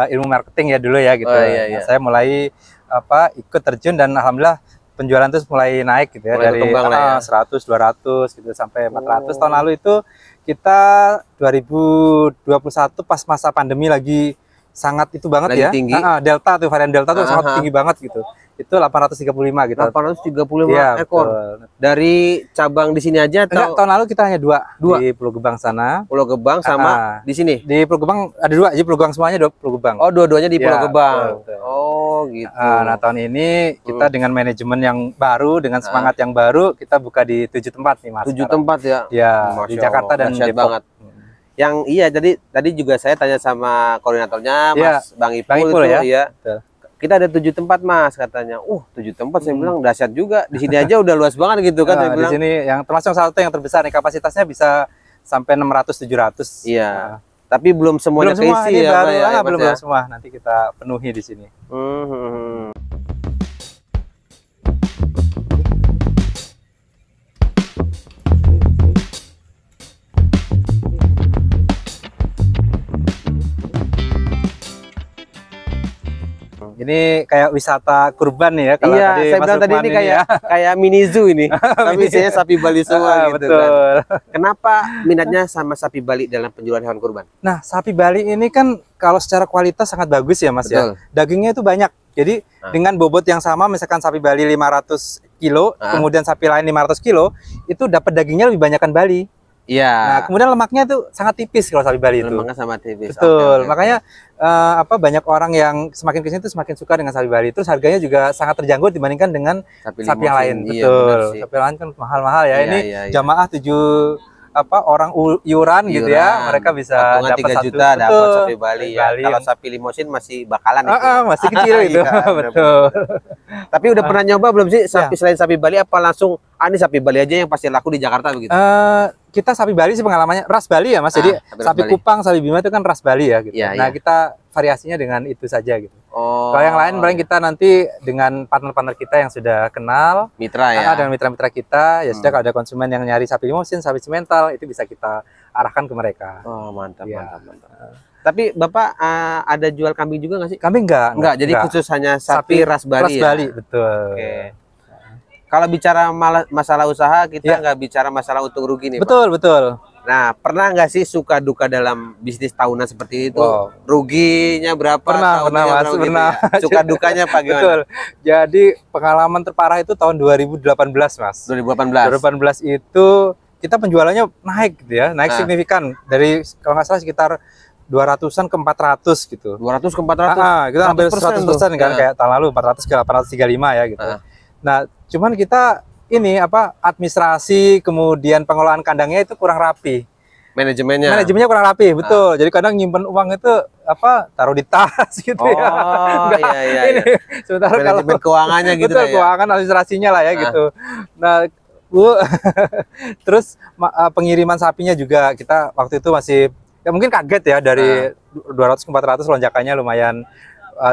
ilmu marketing ya dulu ya gitu. Oh, iya, iya. Nah, saya mulai ikut terjun dan alhamdulillah penjualan terus mulai naik gitu ya, mulai dari ya. 100, 200 gitu sampai 400. Tahun lalu itu kita 2021 pas masa pandemi lagi sangat itu banget lagi ya. Tinggi. Delta tuh, varian Delta tuh sangat tinggi banget gitu. Itu 835 gitu. 835 ya, ekor. Betul. Dari cabang di sini aja atau? Enggak, tahun lalu kita hanya dua. Di Pulau Gebang sana. Pulau Gebang sama di sini. Di Pulau Gebang ada dua, jadi Pulau Gebang semuanya Pulau Gebang. Oh, dua-duanya di Pulau Gebang. Betul. Oh, gitu. Nah, tahun ini kita dengan manajemen yang baru, dengan semangat yang baru, kita buka di 7 tempat nih, Mas. 7 tempat ya? Ya, di Jakarta dan Depok. Banget. Yang iya, jadi tadi juga saya tanya sama koordinatornya, Mas Bang Ipul itu ya. Betul. Kita ada 7 tempat, Mas, katanya. 7 tempat, saya bilang dahsyat juga. Di sini aja udah luas banget gitu kan. Saya bilang. Di sini yang termasuk salah satu yang terbesar nih, kapasitasnya bisa sampai 600-700. Iya. Tapi belum semuanya keisi ya, belum semua. Nanti kita penuhi di sini. Ini kayak wisata kurban nih ya. Kalau tadi saya bilang tadi ini kayak mini zoo ini. Tapi isinya sapi Bali semua gitu betul. Kan. Kenapa minatnya sama sapi Bali dalam penjualan hewan kurban? Nah, sapi Bali ini kan kalau secara kualitas sangat bagus ya, Mas. Betul. Ya. Dagingnya itu banyak. Jadi dengan bobot yang sama, misalkan sapi Bali 500 kilo, kemudian sapi lain 500 kilo, itu dapat dagingnya lebih banyakan Bali. Iya. Nah, kemudian lemaknya tuh sangat tipis kalau sapi Bali itu. Lemaknya sama tipis. Betul. Makanya banyak orang yang semakin kesini tuh semakin suka dengan sapi Bali. Terus harganya juga sangat terjangkau dibandingkan dengan sapi yang lain. Iya, betul. Sapi lain kan mahal-mahal ya. Ini jamaah 7 orang iuran gitu ya, mereka bisa dapat 3 juta dapat sapi Bali ya. Kalau sapi limosin masih bakalan itu. Masih kecil itu. Betul. Tapi udah pernah nyoba belum sih selain sapi Bali, apa langsung ini sapi Bali aja yang pasti laku di Jakarta begitu? Kita sapi Bali sih pengalamannya ras Bali ya, Mas. Jadi sapi Kupang, sapi Bima itu kan ras Bali ya gitu. Nah, kita variasinya dengan itu saja gitu. Kalau yang lain paling kita nanti dengan partner-partner kita yang sudah kenal, mitra ya. Dengan mitra-mitra kita, ya sudah kalau ada konsumen yang nyari sapi limosin, sapi simental, itu bisa kita arahkan ke mereka. Oh, mantap. Tapi Bapak ada jual kambing juga nggak sih? Kambing enggak. Jadi khusus hanya sapi ras Bali. Ras Bali, betul. Oke. Kalau bicara masalah usaha, kita nggak bicara masalah untung rugi nih. Betul, Pak. betul. Nah, pernah nggak sih suka duka dalam bisnis tahunan seperti itu? Ruginya berapa? Pernah, Mas. Pernah. Gitu ya? Suka dukanya apa gimana? Betul. Jadi pengalaman terparah itu tahun 2018, Mas. 2018 itu kita penjualannya naik gitu ya, naik signifikan dari kalau nggak salah sekitar 200-an ke 400 gitu. 200 ke 400? Kita hampir 100% kan, kayak tahun lalu 400 ke 835 ya gitu. Nah, cuman kita administrasi kemudian pengelolaan kandangnya itu kurang rapi. Manajemennya kurang rapi, betul. Jadi kadang nyimpen uang itu taruh di tas gitu ya. Iya. Sementara manajemen keuangannya gitu betul, keuangan administrasinya lah ya gitu. Nah, Bu, terus pengiriman sapinya juga kita waktu itu masih mungkin kaget ya, dari 200 ke 400 lonjakannya lumayan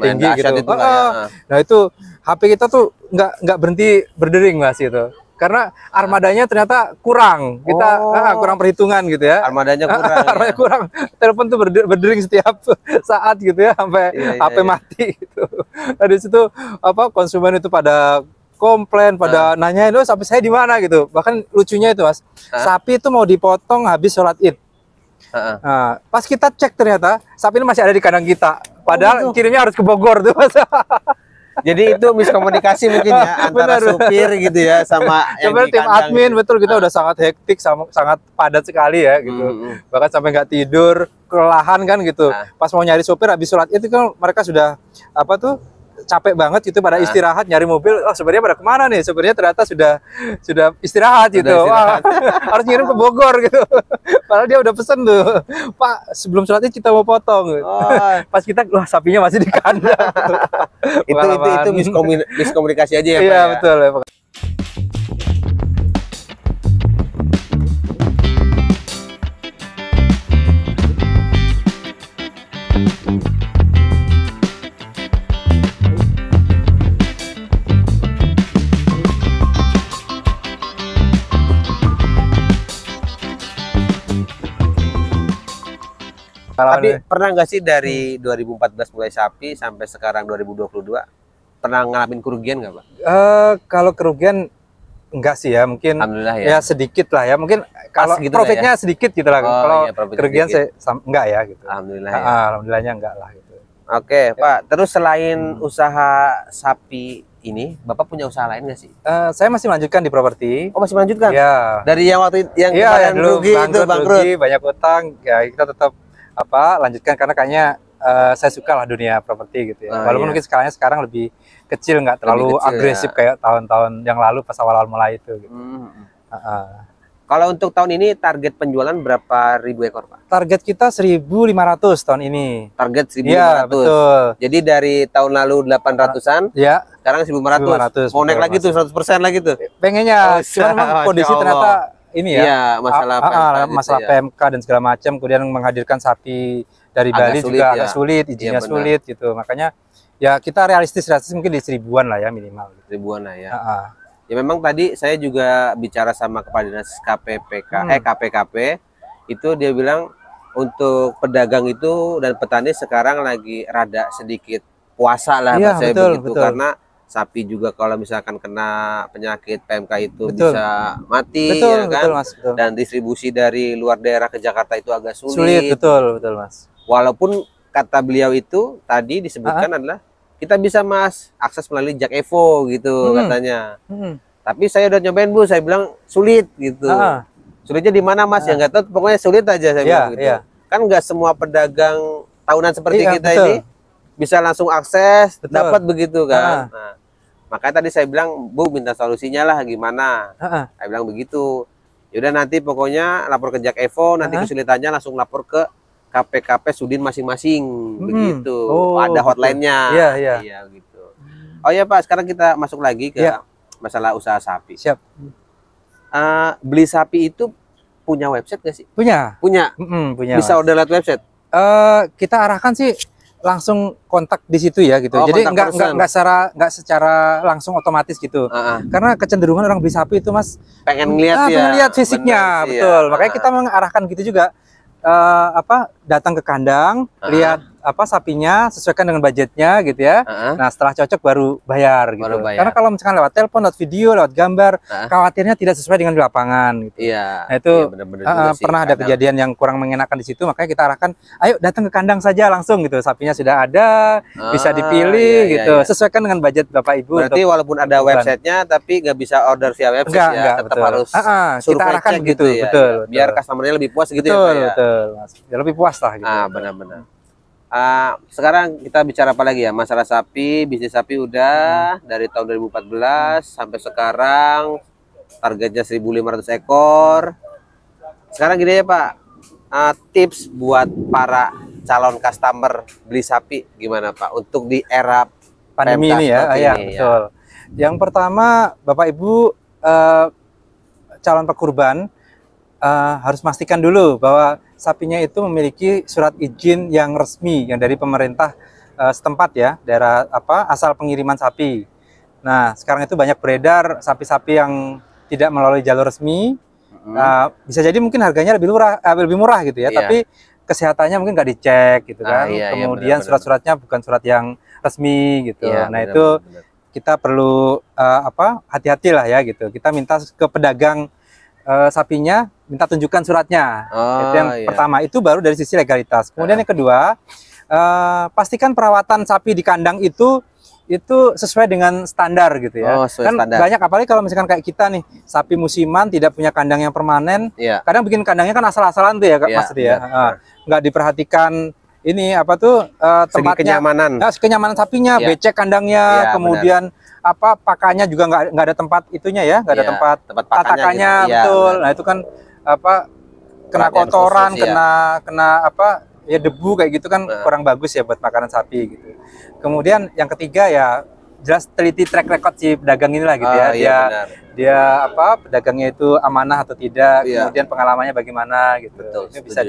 tinggi gitu. Nah, itu HP kita tuh nggak berhenti berdering, Mas, gitu. Karena armadanya ternyata kurang. Kita kurang perhitungan gitu ya. Armadanya kurang. Armadanya kurang. Telepon tuh berdering setiap saat gitu ya, sampai HP mati gitu. Nah, di situ konsumen itu pada komplain, pada nanyain, sapi saya di mana gitu. Bahkan lucunya itu, Mas, sapi itu mau dipotong habis sholat Id. Nah, pas kita cek ternyata sapi ini masih ada di kandang kita. Padahal kirimnya harus ke Bogor tuh, Mas. Jadi itu miskomunikasi mungkin ya antara supir gitu ya sama yang di tim admin gitu. Betul, kita udah sangat hektik, sangat padat sekali ya gitu. Bahkan sampai nggak tidur, kelelahan kan gitu. Pas mau nyari supir habis sholat itu kan mereka sudah capek banget gitu, pada istirahat nyari mobil. Sebenarnya pada kemana nih? Sebenarnya ternyata sudah istirahat gitu. Harus ngirim ke Bogor gitu. Padahal dia udah pesen tuh, Pak, sebelum sholat Id kita mau potong. Pas kita, sapinya masih di kandang. itu miskomunikasi aja ya, Pak. Iya, betul ya, Pak. Tapi pernah nggak sih dari 2014 mulai sapi sampai sekarang 2022 pernah ngalamin kerugian nggak Pak? Kalau kerugian enggak sih ya, mungkin Alhamdulillah ya. Sedikit lah ya, mungkin kalau gitu profitnya sedikit gitu lah. Kalau iya, kerugian enggak ya gitu. Alhamdulillah ya. Alhamdulillahnya enggak lah gitu. Oke Pak, terus selain usaha sapi ini, Bapak punya usaha lain nggak sih? Saya masih melanjutkan di properti. Oh, masih melanjutkan? Ya. Dari yang waktu yang kemarin dulu rugi itu bangkrut, banyak utang, ya kita tetap lanjutkan karena kayaknya saya suka lah dunia properti gitu ya. Walaupun mungkin sekarang lebih kecil, nggak terlalu agresif kayak tahun-tahun yang lalu pas awal-awal mulai itu gitu. Kalau untuk tahun ini target penjualan berapa ribu ekor Pak? Target kita 1.500 tahun ini. Target 1.500. Iya, betul. Jadi dari tahun lalu 800-an, ya. Sekarang 1.500. Mau naik lagi tuh 100% lagi tuh. Pengennya, cuman kondisi ternyata ini ya. Iya, masalah PMK dan segala macam, kemudian menghadirkan sapi dari Bali juga agak sulit, izinnya sulit gitu. Makanya ya kita realistis mungkin di 1.000-an lah ya minimal. 1.000-an lah ya. Ya memang tadi saya juga bicara sama Kepala Dinas KPKP itu dia bilang untuk pedagang itu dan petani sekarang lagi rada sedikit puasa lah saya begitu karena sapi juga kalau misalkan kena penyakit PMK itu bisa mati ya kan. Betul. Dan distribusi dari luar daerah ke Jakarta itu agak sulit. Betul Mas. Walaupun kata beliau itu tadi disebutkan adalah kita bisa Mas akses melalui Jak Evo gitu katanya. Tapi saya udah nyobain Bu, saya bilang sulit gitu. Sulitnya di mana Mas? Ya nggak tahu, pokoknya sulit aja saya bilang gitu. Kan nggak semua pedagang tahunan seperti kita ini bisa langsung akses dapat begitu kan. Nah, makanya tadi saya bilang Bu minta solusinya lah gimana. Saya bilang begitu. Yaudah nanti pokoknya lapor ke Jak Evo, nanti kesulitannya langsung lapor ke KPKP Sudin masing-masing begitu. Ada hotline-nya. Iya gitu. Oh ya Pak, sekarang kita masuk lagi ke masalah usaha sapi. Siap. Beli sapi itu punya website nggak sih? Punya. Punya. Bisa order lewat website? Kita arahkan sih langsung kontak di situ ya gitu. Jadi nggak secara langsung otomatis gitu. Karena kecenderungan orang beli sapi itu Mas pengen ngeliat pengen lihat fisiknya, betul. Makanya kita mengarahkan gitu juga. Datang ke kandang, lihat sapinya, sesuaikan dengan budgetnya gitu ya. Nah setelah cocok baru bayar gitu. Karena kalau misalkan lewat telepon, lewat video, lewat gambar, khawatirnya tidak sesuai dengan di lapangan gitu. Nah itu pernah ada kejadian yang kurang mengenakan di situ, makanya kita arahkan, ayo datang ke kandang saja langsung gitu. Sapinya sudah ada, bisa dipilih gitu. Sesuaikan dengan budget Bapak Ibu. Berarti walaupun ada websitenya, tapi nggak bisa order via website ya, tetap harus kita arahkan gitu ya. Betul. Biar customernya lebih puas gitu ya. Mas. Ya lebih puas lah gitu. Benar-benar. Sekarang kita bicara apa lagi ya? Masalah sapi, bisnis sapi udah dari tahun 2014 sampai sekarang targetnya 1.500 ekor. Sekarang gini ya Pak, tips buat para calon customer beli sapi gimana Pak untuk di era pandemi ini ya? Betul. Yang pertama Bapak Ibu calon pekurban harus pastikan dulu bahwa sapinya itu memiliki surat izin yang resmi yang dari pemerintah setempat ya, daerah asal pengiriman sapi. Nah, sekarang itu banyak beredar sapi-sapi yang tidak melalui jalur resmi. Bisa jadi mungkin harganya lebih murah gitu ya, tapi kesehatannya mungkin nggak dicek gitu kan. Kemudian surat-suratnya bukan surat yang resmi gitu. Nah, itu kita perlu hati-hati lah ya gitu. Kita minta ke pedagang sapinya, minta tunjukkan suratnya. Itu yang pertama, itu baru dari sisi legalitas. Kemudian yang kedua, pastikan perawatan sapi di kandang itu sesuai dengan standar gitu ya. Kan standar. Banyak apalagi kalau misalkan kayak kita nih, sapi musiman tidak punya kandang yang permanen, kadang bikin kandangnya kan asal-asalan tuh ya Mas ya. Nggak diperhatikan ini tempatnya, kenyamanan sapinya, becek kandangnya, kemudian pakannya juga nggak ada tempat itunya ya, nggak ada tempat tatakannya gitu. Betul. Nah itu kan kena kotoran, kena debu kayak gitu kan kurang bagus ya buat makanan sapi gitu. Kemudian yang ketiga ya jelas teliti track record si pedagang inilah gitu ya. Dia pedagangnya itu amanah atau tidak, kemudian pengalamannya bagaimana gitu. Betul, ini bisa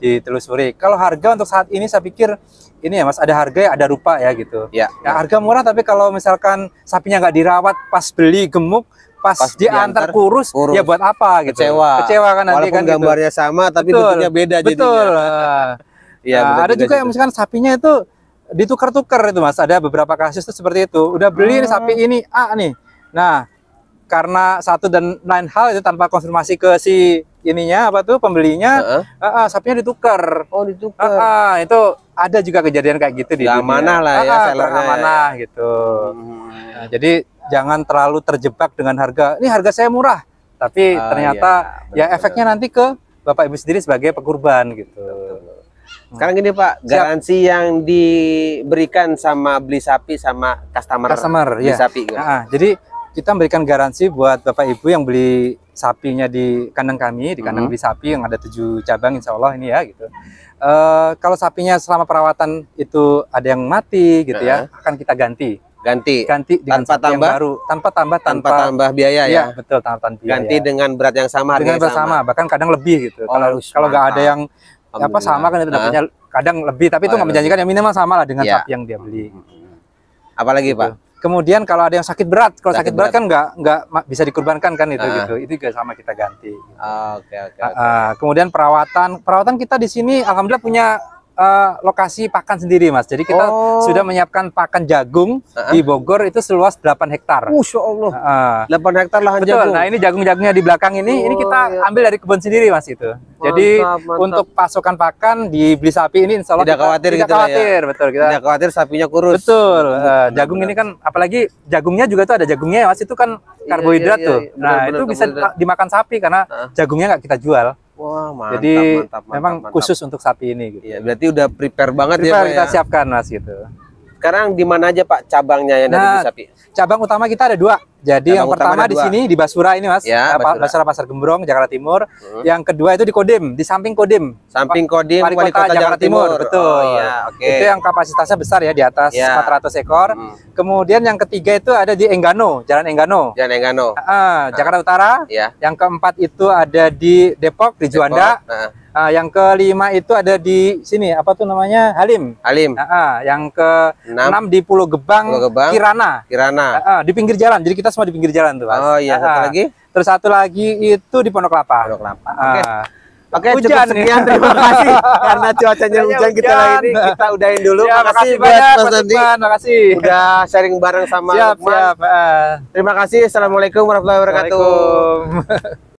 ditelusuri. Kalau harga untuk saat ini saya pikir ini ya Mas, ada harga ada rupa ya gitu. Ya harga murah, tapi kalau misalkan sapinya nggak dirawat, pas beli gemuk, pas diantar kurus, ya buat apa gitu. Kecewa kan nanti. Walaupun kan gambarnya gitu. Sama tapi bentuknya beda. Betul. Iya, Nah, ada juga yang misalkan sapinya itu ditukar-tukar itu Mas. Ada beberapa kasus tuh seperti itu. Udah beli nih sapi ini A nih. Nah, karena satu dan lain hal itu tanpa konfirmasi ke si ininya apa tuh pembelinya, sapinya ditukar. Oh, ditukar. Itu ada juga kejadian kayak gitu di dunia. Amanah lah ya, kurang amanah ya. Gitu. Nah, jadi jangan terlalu terjebak dengan harga. Ini harga saya murah, tapi ternyata ya efeknya nanti ke Bapak Ibu sendiri sebagai pekurban gitu. Sekarang gini Pak, garansi yang diberikan sama beli sapi sama customer beli sapi. Jadi kita memberikan garansi buat Bapak Ibu yang beli sapinya di kandang kami, di kandang beli sapi yang ada 7 cabang insya Allah ini ya gitu. Kalau sapinya selama perawatan itu ada yang mati gitu ya, akan kita ganti dengan tanpa sapi yang baru, tanpa tambah biaya ya. Betul, tanpa biaya. Ganti dengan berat yang sama, dengan berat sama, bahkan kadang lebih gitu. Kalau nggak ada yang sama kan itu dapatnya kadang lebih, tapi itu nggak menjanjikan, yang minimal sama lah dengan sapi yang dia beli. Apalagi gitu. Pak? Kemudian kalau ada yang sakit berat, kalau sakit berat kan nggak bisa dikurbankan kan itu gitu. Itu juga sama kita ganti. Oke. Kemudian perawatan kita di sini alhamdulillah punya lokasi pakan sendiri Mas. Jadi kita sudah menyiapkan pakan jagung di Bogor itu seluas 8 hektar. Masya Allah. 8 hektar lahan jagung. Nah ini jagung-jagungnya di belakang ini kita ambil dari kebun sendiri Mas itu. Jadi untuk pasokan pakan di beli sapi ini insya Allah tidak khawatir gitu ya. Betul, kita tidak khawatir sapinya kurus. Betul. Jagung ini kan apalagi jagungnya juga tuh ada jagungnya ya Mas, itu kan karbohidrat tuh. Nah itu bisa dimakan sapi karena jagungnya nggak kita jual. Wah, mantap. Jadi memang khusus untuk sapi ini gitu. Iya, berarti udah prepare banget ya Pak. Kita siapkan Mas gitu. Sekarang di mana aja Pak cabangnya yang dari sapi? Cabang utama kita ada 2. Jadi yang pertama di sini di Basura ini Mas, Basura Pasar Gembrong Jakarta Timur. Yang kedua itu di Kodim, di samping Kodim. Samping Kodim Wali Kota Jakarta Timur. Betul. Itu yang kapasitasnya besar ya, di atas 400 ekor. Kemudian yang ketiga itu ada di Enggano, Jalan Enggano. Jakarta Utara. Yang keempat itu ada di Depok, di Juanda. Yang kelima itu ada di sini, apa tuh namanya, Halim. Yang ke-6 di Pulau Gebang, Kirana. Di pinggir jalan, jadi kita semua di pinggir jalan tuh Mas. Satu lagi? Terus satu lagi itu di Pondok Kelapa. Oke, cukup sekian, terima kasih. Karena cuacanya hujan kita ini, kita udahin dulu. Makasih banyak Mas Lukman, makasih. Udah sharing bareng sama Lukman. Terima kasih. Assalamualaikum warahmatullahi wabarakatuh.